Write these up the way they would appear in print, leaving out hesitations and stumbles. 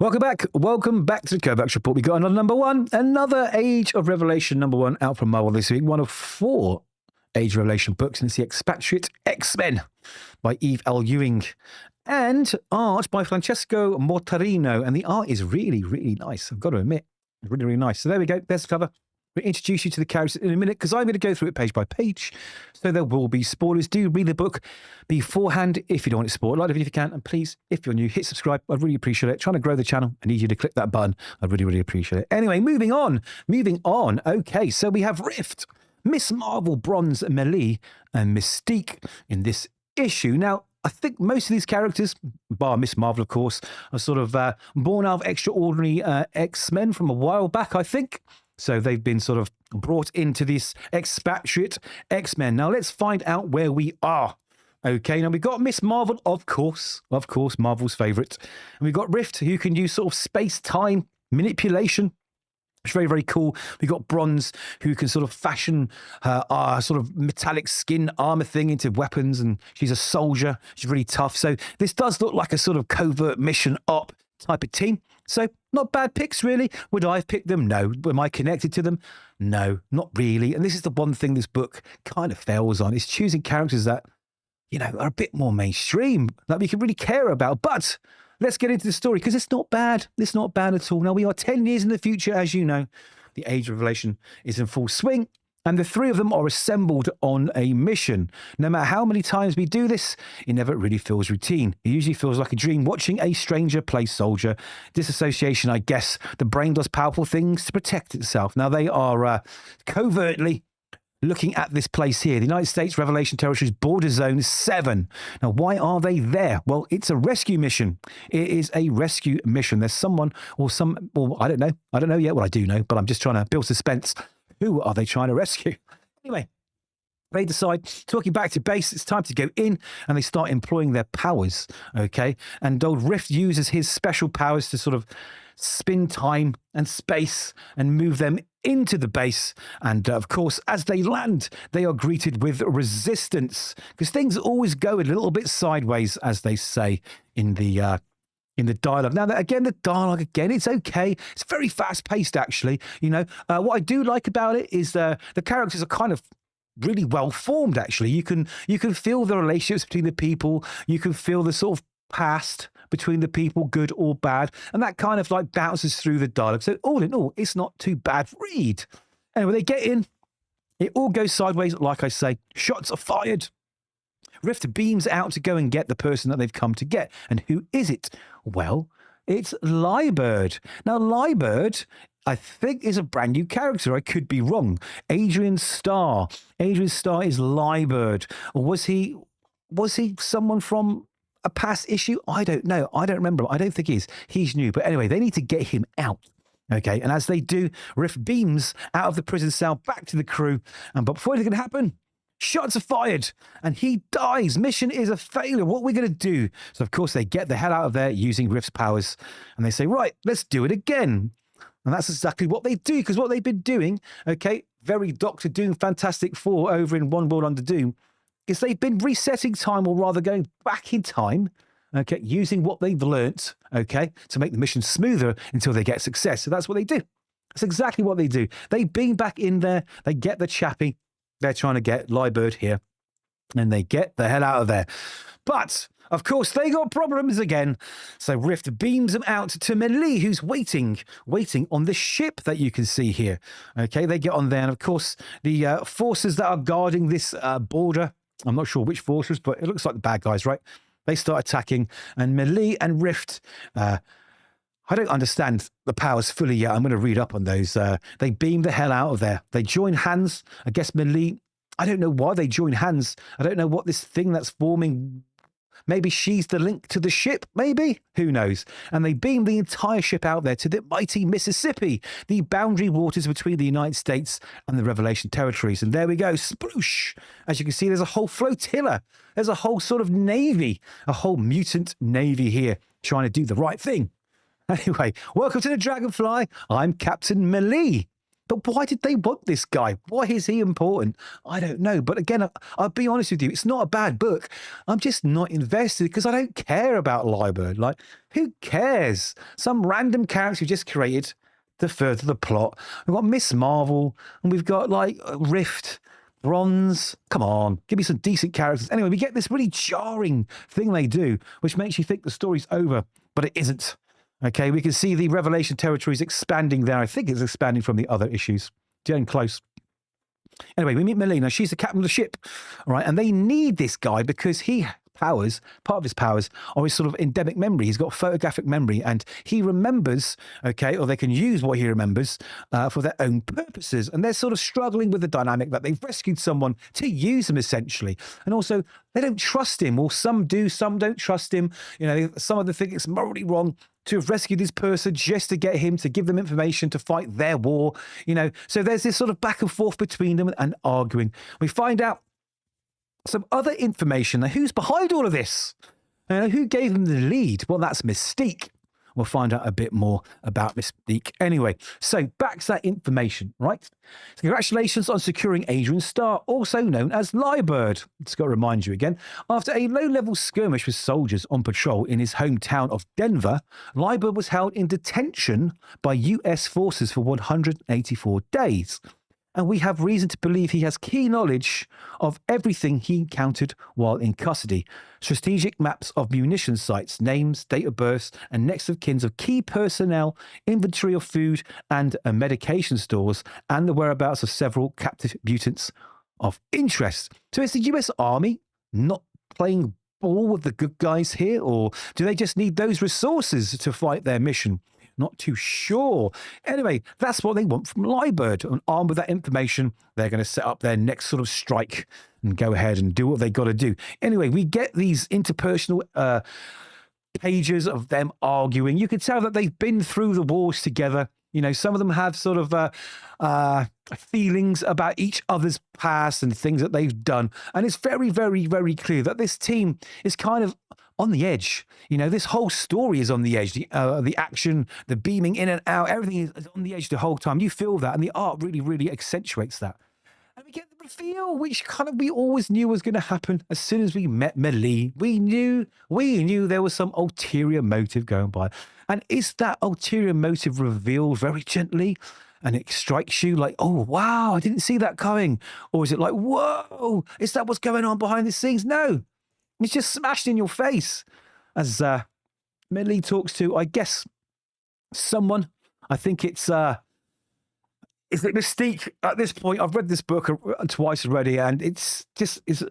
Welcome back to the Kovacs report. We got another number one, another Age of Revelation number one out from Marvel this week. One of 4 Age of Revelation books, and it's the Expatriate X-Men by Ewing and art by Francesco Mortarino. And the art is really, really nice. I've got to admit, really, really nice. So there we go. There's the cover. We'll introduce you to the characters in a minute because I'm going to go through it page by page. So there will be spoilers. Do read the book beforehand if you don't want it spoiled. Like the video if you can. And please, if you're new, hit subscribe. I'd really appreciate it. Trying to grow the channel. I need you to click that button. I'd really, really appreciate it. Anyway, moving on. Okay, so we have Rift, Miss Marvel, Bronze, Melee, and Mystique in this issue. Now, I think most of these characters, bar Miss Marvel, of course, are sort of born out of Extraordinary X-Men from a while back, I think. So they've been sort of brought into this Expatriate X-Men. Now let's find out where we are. Okay, now we've got Miss Marvel, of course, Marvel's favourite. And we've got Rift, who can use sort of space-time manipulation. It's very, very cool. We've got Bronze, who can sort of fashion her sort of metallic skin armor thing into weapons, and she's a soldier. She's really tough. So this does look like a sort of covert mission op type of team. So not bad picks, really. Would I have picked them? No. Am I connected to them? No, not really. And this is the one thing this book kind of fails on. It's choosing characters that, you know, are a bit more mainstream, that we can really care about. But let's get into the story because it's not bad. It's not bad at all. Now, we are 10 years in the future, as you know. The Age of Revelation is in full swing. And the 3 of them are assembled on a mission. No matter how many times we do this, it never really feels routine. It usually feels like a dream watching a stranger play soldier. Disassociation, I guess. The brain does powerful things to protect itself. Now, they are covertly looking at this place here, the United States Revelation Territories Border Zone 7. Now, why are they there? Well, it's a rescue mission. It is a rescue mission. There's someone or I don't know. I don't know yet. Well, I do know, but I'm just trying to build suspense. Who are they trying to rescue? Anyway, they decide, talking back to base, it's time to go in, and they start employing their powers, okay? And old Rift uses his special powers to sort of spin time and space and move them into the base. And of course, as they land, they are greeted with resistance because things always go a little bit sideways, as they say in the dialogue. Now, the dialogue, it's okay. It's very fast-paced, actually. You know, what I do like about it is the characters are kind of really well-formed, actually. You can feel the relationships between the people. You can feel the sort of past between the people, good or bad. And that kind of like bounces through the dialogue. So all in all, it's not too bad read. Anyway, they get in. It all goes sideways, like I say. Shots are fired. Rift beams out to go and get the person that they've come to get. And who is it? Well, it's Liebird. Now, Liebird, I think, is a brand new character. I could be wrong. Adrian Starr. Adrian Starr is Liebird. Or was he someone from a past issue? I don't know. I don't remember. I don't think he is. He's new. But anyway, they need to get him out. Okay, and as they do, Rift beams out of the prison cell back to the crew. But before anything can happen, shots are fired and he dies. Mission is a failure. What are we going to do? So, of course, they get the hell out of there using Rift's powers and they say, right, let's do it again. And that's exactly what they do, because what they've been doing, okay, very Doctor Doom, Fantastic Four over in One World Under Doom, is they've been resetting time, or rather going back in time, okay, using what they've learnt, okay, to make the mission smoother until they get success. So that's what they do. That's exactly what they do. They beam back in there. They get the chappie. They're trying to get Liebird here, and they get the hell out of there. But, of course, they got problems again. So Rift beams them out to Melee, who's waiting on this ship that you can see here. Okay, they get on there, and, of course, the forces that are guarding this border, I'm not sure which forces, but it looks like the bad guys, right? They start attacking, and Melee and Rift... I don't understand the powers fully yet. I'm going to read up on those. They beam the hell out of there. They join hands. I guess Melee, I don't know why they join hands. I don't know what this thing that's forming. Maybe she's the link to the ship, maybe? Who knows? And they beam the entire ship out there to the mighty Mississippi, the boundary waters between the United States and the Revelation Territories. And there we go, sploosh. As you can see, there's a whole flotilla. There's a whole sort of navy, a whole mutant navy here trying to do the right thing. Anyway, welcome to the Dragonfly. I'm Captain Melee. But why did they want this guy? Why is he important? I don't know. But again, I'll be honest with you, it's not a bad book. I'm just not invested because I don't care about Liebert. Like, who cares? Some random character you just created to further the plot. We've got Miss Marvel and we've got like Rift, Bronze. Come on, give me some decent characters. Anyway, we get this really jarring thing they do, which makes you think the story's over, but it isn't. Okay, we can see the Revelation territories expanding there. I think it's expanding from the other issues. Getting close. Anyway, we meet Melina. She's the captain of the ship, all right? And they need this guy because part of his powers are his sort of endemic memory. He's got photographic memory and he remembers, okay, or they can use what he remembers for their own purposes. And they're sort of struggling with the dynamic that they've rescued someone to use him essentially. And also they don't trust him, or some do, some don't trust him. You know, some of them think it's morally wrong to have rescued this person just to get him to give them information to fight their war, you know. So there's this sort of back and forth between them and arguing. We find out some other information. Now, who's behind all of this? Who gave them the lead? Well, that's Mystique. We'll find out a bit more about Mystique. Anyway, so back to that information, right? So congratulations on securing Adrian Starr, also known as Liebert. Just got to remind you again. After a low-level skirmish with soldiers on patrol in his hometown of Denver, Liebert was held in detention by US forces for 184 days. And we have reason to believe he has key knowledge of everything he encountered while in custody. Strategic maps of munition sites, names, date of births, and next of kins of key personnel, inventory of food and medication stores, and the whereabouts of several captive mutants of interest. So is the US Army not playing ball with the good guys here, or do they just need those resources to fight their mission? Not too sure. Anyway, that's what they want from Liebert. And armed with that information, they're going to set up their next sort of strike and go ahead and do what they got to do. Anyway, we get these interpersonal pages of them arguing. You can tell that they've been through the wars together. You know, some of them have sort of feelings about each other's past and things that they've done. And it's very, very, very clear that this team is kind of on the edge. You know, this whole story is on the edge. The action, the beaming in and out, everything is on the edge the whole time. You feel that, and the art really, really accentuates that. And we get the reveal, which kind of we always knew was going to happen as soon as we met Melee. We knew there was some ulterior motive going by. And is that ulterior motive revealed very gently? And it strikes you like, oh, wow, I didn't see that coming. Or is it like, whoa, is that what's going on behind the scenes? No. It's just smashed in your face as Melee talks to, I guess, someone. I think it's, is it Mystique at this point? I've read this book twice already, and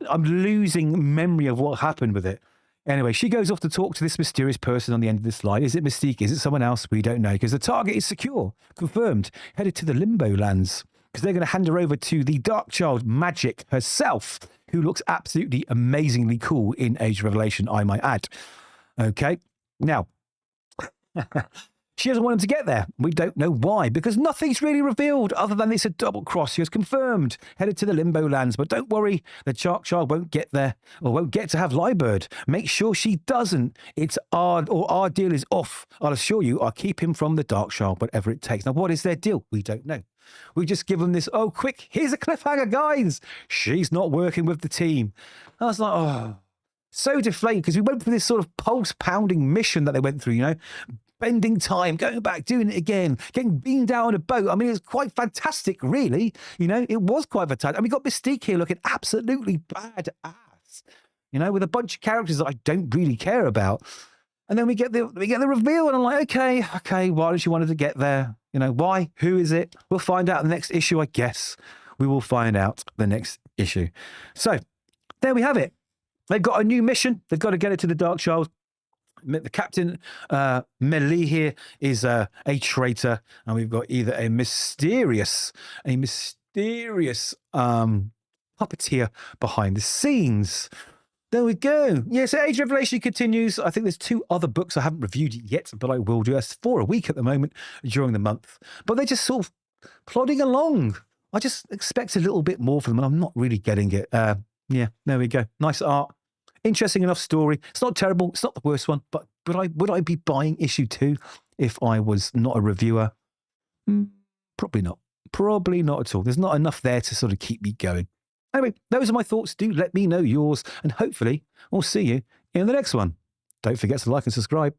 I'm losing memory of what happened with it. Anyway, she goes off to talk to this mysterious person on the end of this line. Is it Mystique? Is it someone else? We don't know, because the target is secure, confirmed, headed to the Limbo Lands, because they're going to hand her over to the Darkchild Magic herself, who looks absolutely amazingly cool in Age of Revelation, I might add. Okay, now, she doesn't want him to get there. We don't know why, because nothing's really revealed other than it's a double cross. She has confirmed, headed to the Limbo Lands. But don't worry, the Darkchild won't get there, or won't get to have Liebert. Make sure she doesn't. Our deal is off. I'll assure you, I'll keep him from the Darkchild, whatever it takes. Now, what is their deal? We don't know. We just give them this, oh, quick, here's a cliffhanger, guys. She's not working with the team. I was like, oh, so deflated, because we went through this sort of pulse-pounding mission that they went through, you know, bending time, going back, doing it again, getting beamed out on a boat. I mean, it was quite fantastic, really. You know, it was quite fantastic. And we got Mystique here looking absolutely badass, you know, with a bunch of characters that I don't really care about. And then we get the reveal, and I'm like, okay, why did she want to get there? You know, why? Who is it? We'll find out in the next issue, I guess. We will find out the next issue. So, there we have it. They've got a new mission. They've got to get it to the Darkchild. The captain, Melee here, is a traitor. And we've got either a mysterious puppeteer behind the scenes. There we go. Yeah, so Age of Revelation continues. I think there's 2 other books I haven't reviewed yet, but I will do. That's 4 a week at the moment during the month. But they're just sort of plodding along. I just expect a little bit more from them, and I'm not really getting it. Yeah, there we go. Nice art. Interesting enough story. It's not terrible. It's not the worst one, but would I be buying issue 2 if I was not a reviewer? Probably not. Probably not at all. There's not enough there to sort of keep me going. Anyway, those are my thoughts. Do let me know yours, and hopefully we'll see you in the next one. Don't forget to like and subscribe.